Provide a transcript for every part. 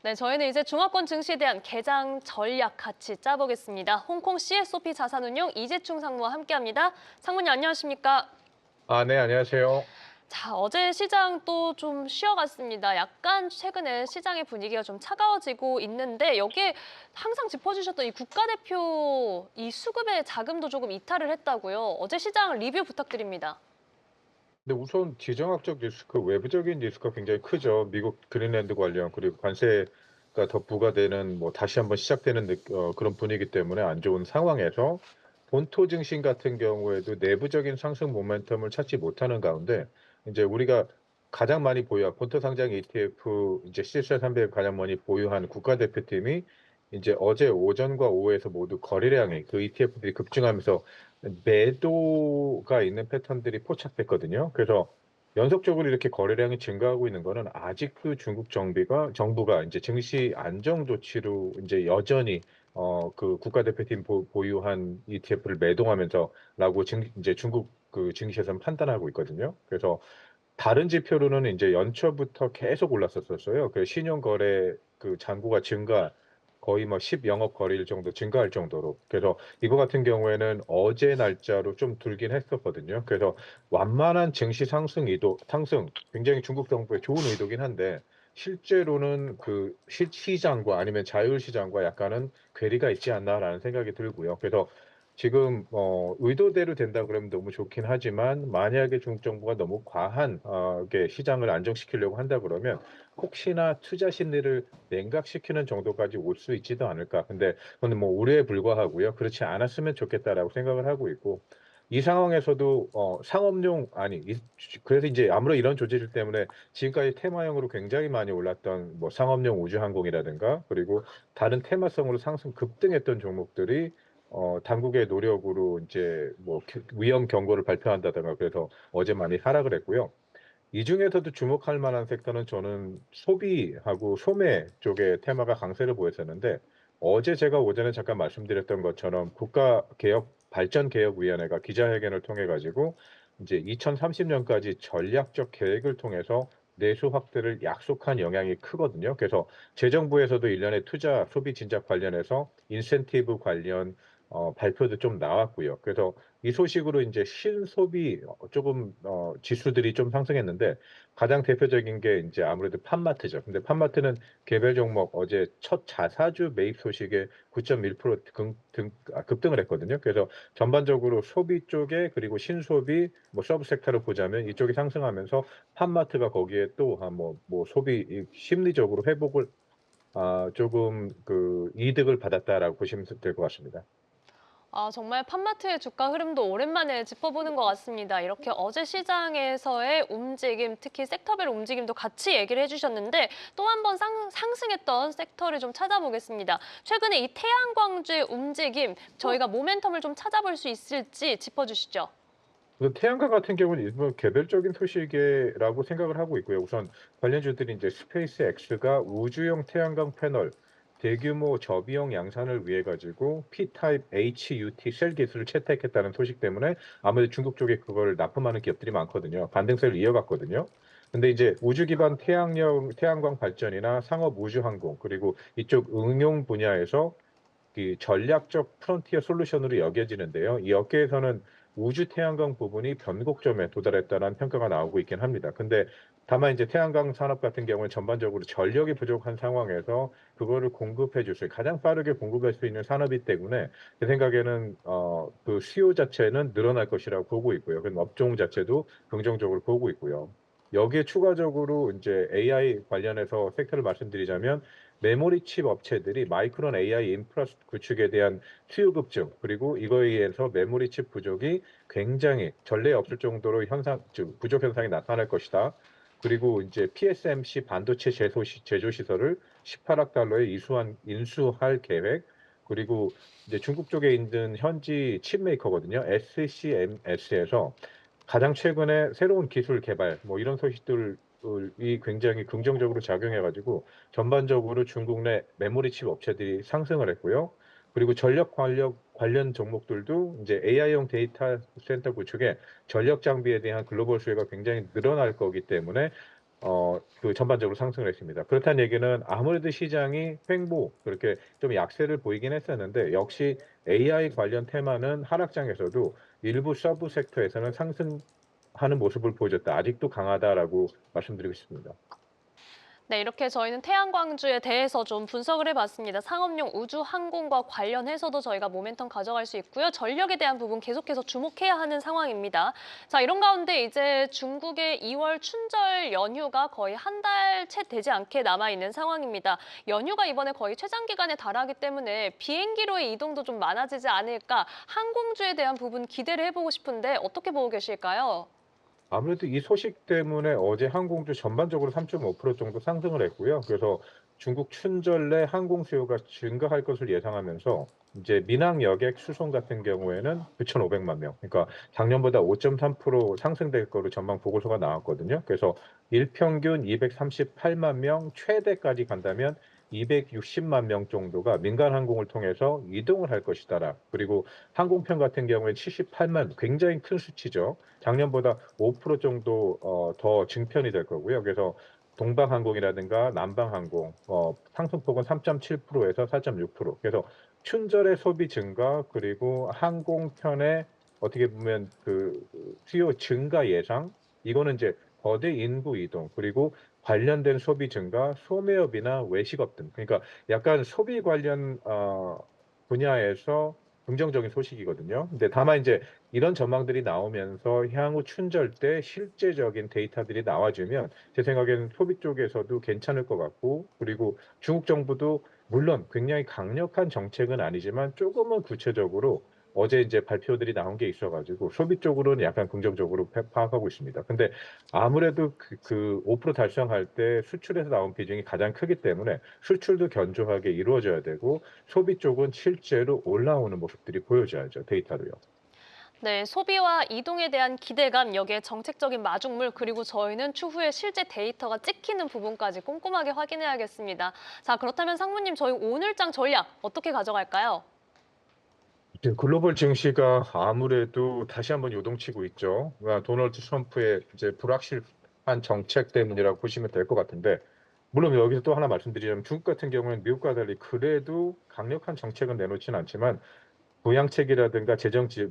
네, 저희는 이제 중화권 증시에 대한 개장 전략 같이 짜보겠습니다. 홍콩 CSOP 자산운용 이재충 상무와 함께합니다. 상무님 안녕하십니까? 네, 안녕하세요. 자, 어제 시장 또 좀 쉬어갔습니다. 약간 최근에 시장의 분위기가 좀 차가워지고 있는데 여기에 항상 짚어주셨던 이 국가대표 이 수급의 자금도 조금 이탈을 했다고요. 어제 시장 리뷰 부탁드립니다. 근데 우선 지정학적 리스크, 외부적인 리스크가 굉장히 크죠. 미국 그린랜드 관련 그리고 관세가 더 부과되는 다시 한번 시작되는 그런 분위기 때문에 안 좋은 상황에서 본토 증시 같은 경우에도 내부적인 상승 모멘텀을 찾지 못하는 가운데 이제 우리가 가장 많이 보유한 본토 상장 ETF 이제 CSR300 가장 많이 보유한 국가대표팀이 이제 어제 오전과 오후에서 모두 거래량이 그 ETF들이 급증하면서 매도가 있는 패턴들이 포착됐거든요. 그래서 연속적으로 이렇게 거래량이 증가하고 있는 거는 아직도 중국 정부가 이제 증시 안정 조치로 이제 여전히 그 국가대표팀 보유한 ETF를 매도하면서라고 이제 중국 그 증시에서는 판단하고 있거든요. 그래서 다른 지표로는 이제 연초부터 계속 올랐었어요. 그 신용 거래 그 잔고가 거의 10영억 거래일 정도 증가할 정도로. 그래서 이거 같은 경우에는 어제 날짜로 좀 들긴 했었거든요. 그래서 완만한 증시 상승 굉장히 중국 정부의 좋은 의도긴 한데 실제로는 그 시장과 아니면 자율시장과 약간은 괴리가 있지 않나라는 생각이 들고요. 그래서 지금 의도대로 된다 그러면 너무 좋긴 하지만 만약에 중국 정부가 너무 과한 이게 시장을 안정시키려고 한다 그러면 혹시나 투자 심리를 냉각시키는 정도까지 올 수 있지도 않을까. 근데 그건 우려에 불과하고요. 그렇지 않았으면 좋겠다라고 생각을 하고 있고 이 상황에서도 상업용 아니 그래서 이제 아무런 이런 조짐 때문에 지금까지 테마형으로 굉장히 많이 올랐던 상업용 우주항공이라든가 그리고 다른 테마성으로 상승 급등했던 종목들이 당국의 노력으로 이제 위험 경고를 발표한다든가 그래서 어제 많이 하락을 했고요. 이 중에서도 주목할 만한 섹터는 저는 소비하고 소매 쪽의 테마가 강세를 보였었는데 어제 제가 오전에 잠깐 말씀드렸던 것처럼 국가개혁발전개혁위원회가 기자회견을 통해 가지고 이제 2030년까지 전략적 계획을 통해서 내수 확대를 약속한 영향이 크거든요. 그래서 재정부에서도 일련의 투자 소비 진작 관련해서 인센티브 관련 발표도 좀 나왔고요. 그래서 이 소식으로 인제 신소비 조금 지수들이 좀 상승했는데 가장 대표적인 게 인제 아무래도 팜마트죠. 근데 팜마트는 개별 종목 어제 첫 자사주 매입 소식에 9.1% 급등을 했거든요. 그래서 전반적으로 소비 쪽에 그리고 신소비 서브 섹터를 보자면 이쪽이 상승하면서 팜마트가 거기에 또 한 소비 심리적으로 회복을 조금 그 이득을 받았다라고 보시면 될 것 같습니다. 아, 정말 팜마트의 주가 흐름도 오랜만에 짚어보는 것 같습니다. 이렇게 어제 시장에서의 움직임, 특히 섹터별 움직임도 같이 얘기를 해주셨는데 또 한 번 상승했던 섹터를 좀 찾아보겠습니다. 최근에 이 태양광주의 움직임, 저희가 모멘텀을 좀 찾아볼 수 있을지 짚어주시죠. 태양광 같은 경우는 일부 개별적인 소식이라고 생각을 하고 있고요. 우선 관련주들이 이제 스페이스X가 우주용 태양광 패널 대규모 저비용 양산을 위해 가지고 P-타입 HUT 셀 기술을 채택했다는 소식 때문에 아무래도 중국 쪽에 그걸 납품하는 기업들이 많거든요. 반등세를 이어갔거든요. 근데 이제 우주 기반 태양광 발전이나 상업 우주 항공 그리고 이쪽 응용 분야에서 이 전략적 프론티어 솔루션으로 여겨지는데요. 이 업계에서는 우주 태양광 부분이 변곡점에 도달했다는 평가가 나오고 있긴 합니다. 근데 다만 이제 태양광 산업 같은 경우는 전반적으로 전력이 부족한 상황에서 그거를 공급해 줄 수 가장 빠르게 공급할 수 있는 산업이기 때문에 제 생각에는 그 수요 자체는 늘어날 것이라고 보고 있고요. 그 업종 자체도 긍정적으로 보고 있고요. 여기에 추가적으로 인제 AI 관련해서 섹터를 말씀드리자면 메모리 칩 업체들이 마이크론 AI 인프라 구축에 대한 수요 급증 그리고 이거에 의해서 메모리 칩 부족이 굉장히 전례 없을 정도로 즉 부족 현상이 나타날 것이다. 그리고 인제 TSMC 반도체 제조 시설을 18억 달러에 인수할 계획 그리고 이제 중국 쪽에 있는 현지 칩 메이커거든요. SCMS에서 가장 최근에 새로운 기술 개발 이런 소식들 이 굉장히 긍정적으로 작용해 가지고 전반적으로 중국 내 메모리 칩 업체들이 상승을 했고요. 그리고 전력 관련 종목들도 이제 AI용 데이터 센터 구축에 전력 장비에 대한 글로벌 수요가 굉장히 늘어날 거기 때문에 그 전반적으로 상승을 했습니다. 그렇다는 얘기는 아무래도 시장이 횡보 그렇게 좀 약세를 보이긴 했었는데 역시 AI 관련 테마는 하락장에서도 일부 서브 섹터에서는 상승하는 모습을 보여줬다. 아직도 강하다라고 말씀드리고 싶습니다. 네, 이렇게 저희는 태양광주에 대해서 좀 분석을 해봤습니다. 상업용 우주 항공과 관련해서도 저희가 모멘텀 가져갈 수 있고요. 전력에 대한 부분 계속해서 주목해야 하는 상황입니다. 자, 이런 가운데 이제 중국의 2월 춘절 연휴가 거의 한 달 채 되지 않게 남아있는 상황입니다. 연휴가 이번에 거의 최장 기간에 달하기 때문에 비행기로의 이동도 좀 많아지지 않을까, 항공주에 대한 부분 기대를 해보고 싶은데 어떻게 보고 계실까요? 아무래도 이 소식 때문에 어제 항공주 전반적으로 3.5% 정도 상승을 했고요. 그래서 중국 춘절 내 항공 수요가 증가할 것을 예상하면서 이제 민항 여객 수송 같은 경우에는 9,500만 명, 그러니까 작년보다 5.3% 상승될 거로 전망 보고서가 나왔거든요. 그래서 일평균 238만 명, 최대까지 간다면 260만 명 정도가 민간 항공을 통해서 이동을 할 것이다라. 그리고 항공편 같은 경우에 78만, 굉장히 큰 수치죠. 작년보다 5% 정도 더 증편이 될 거고요. 그래서 동방항공이라든가 남방항공 상승폭은 3.7%에서 4.6%. 그래서 춘절의 소비 증가 그리고 항공편의 어떻게 보면 그 수요 증가 예상, 이거는 이제 거대 인구 이동 그리고 관련된 소비 증가, 소매업이나 외식업 등, 그러니까 약간 소비 관련 분야에서 긍정적인 소식이거든요. 근데 다만 이제 이런 전망들이 나오면서 향후 춘절 때 실제적인 데이터들이 나와주면 제 생각에는 소비 쪽에서도 괜찮을 것 같고, 그리고 중국 정부도 물론 굉장히 강력한 정책은 아니지만 조금은 구체적으로 어제 이제 발표들이 나온 게 있어가지고 소비 쪽으로는 약간 긍정적으로 파악하고 있습니다. 근데 아무래도 그 5% 달성할 때 수출에서 나온 비중이 가장 크기 때문에 수출도 견조하게 이루어져야 되고 소비 쪽은 실제로 올라오는 모습들이 보여져야죠, 데이터로요. 네, 소비와 이동에 대한 기대감, 여기에 정책적인 마중물, 그리고 저희는 추후에 실제 데이터가 찍히는 부분까지 꼼꼼하게 확인해야겠습니다. 자, 그렇다면 상무님, 저희 오늘장 전략 어떻게 가져갈까요? 이제 글로벌 증시가 아무래도 다시 한번 요동치고 있죠. 도널드 트럼프의 이제 불확실한 정책 때문이라고 보시면 될 것 같은데, 물론 여기서 또 하나 말씀드리자면 중국 같은 경우는 미국과 달리 그래도 강력한 정책은 내놓지는 않지만 부양책이라든가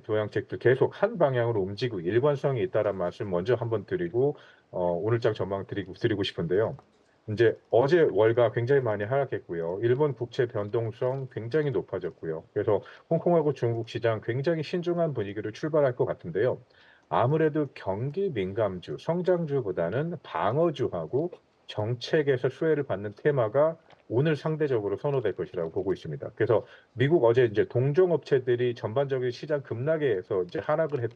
부양책도 계속 한 방향으로 움직이고 일관성이 있다는 말씀 먼저 한번 드리고 오늘장 전망 드리고 싶은데요. 이제 어제 월가 굉장히 많이 하락했고요. 일본 국채 변동성 굉장히 높아졌고요. 그래서 홍콩하고 중국 시장 굉장히 신중한 분위기로 출발할 것 같은데요. 아무래도 경기 민감주, 성장주보다는 방어주하고 정책에서 수혜를 받는 테마가 오늘 상대적으로 선호될 것이라고 보고 있습니다. 그래서 미국 어제 이제 동종업체들이 전반적인 시장 급락에서 이제 하락을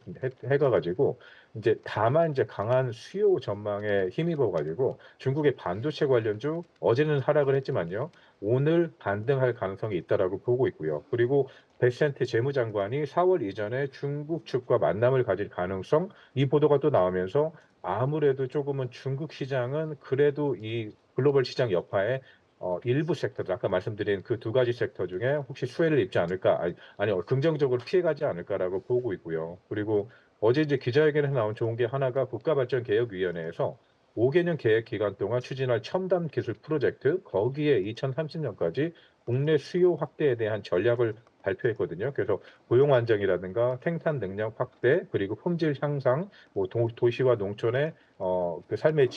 해가지고 이제 다만 이제 강한 수요 전망에 힘입어가지고 중국의 반도체 관련주 어제는 하락을 했지만요. 오늘 반등할 가능성이 있다라고 보고 있고요. 그리고 베센트 재무장관이 4월 이전에 중국 측과 만남을 가질 가능성, 이 보도가 또 나오면서 아무래도 조금은 중국 시장은 그래도 이 글로벌 시장 여파에 일부 섹터들, 아까 말씀드린 그 두 가지 sek터 중에 혹시 수혜를 입지 않을까, 아니, 긍정적으로 피해가지 않을까라고 보고 있고요. 그리고 어제 이제 기자회견에서 나온 좋은 게 하나가 국가발전개혁위원회에서 5개년 계획 기간 동안 추진할 첨단 기술 프로젝트, 거기에 2030년까지 국내 수요 확대에 대한 전략을 발표했거든요. 그래서 고용 안정이라든가 생산 능력 확대, 그리고 품질 향상, 뭐 도시와 농촌의 그 삶의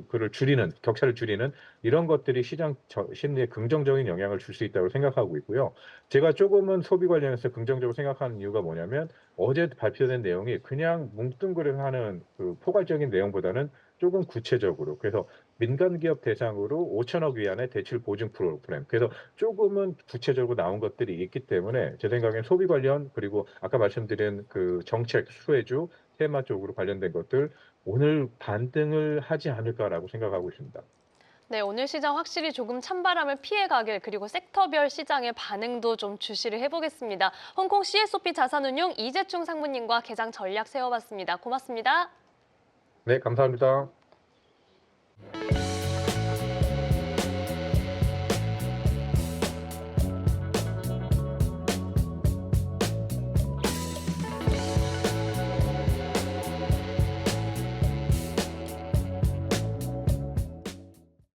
그를 줄이는, 격차를 줄이는 이런 것들이 시장 심리에 긍정적인 영향을 줄 수 있다고 생각하고 있고요. 제가 조금은 소비 관련해서 긍정적으로 생각하는 이유가 뭐냐면 어제 발표된 내용이 그냥 뭉뚱그려 하는 그 포괄적인 내용보다는 조금 구체적으로, 그래서 민간 기업 대상으로 5천억 위안의 대출 보증 프로그램, 그래서 조금은 구체적으로 나온 것들이 있기 때문에 제 생각엔 소비 관련 그리고 아까 말씀드린 그 정책 수혜주 테마 쪽으로 관련된 것들 오늘 반등을 하지 않을까라고 생각하고 있습니다. 네, 오늘 시장 확실히 조금 찬바람을 피해가길, 그리고 섹터별 시장의 반응도 좀 주시를 해보겠습니다. 홍콩 CSOP 자산운용 이재충 상무님과 개장 전략 세워봤습니다. 고맙습니다. 네, 감사합니다.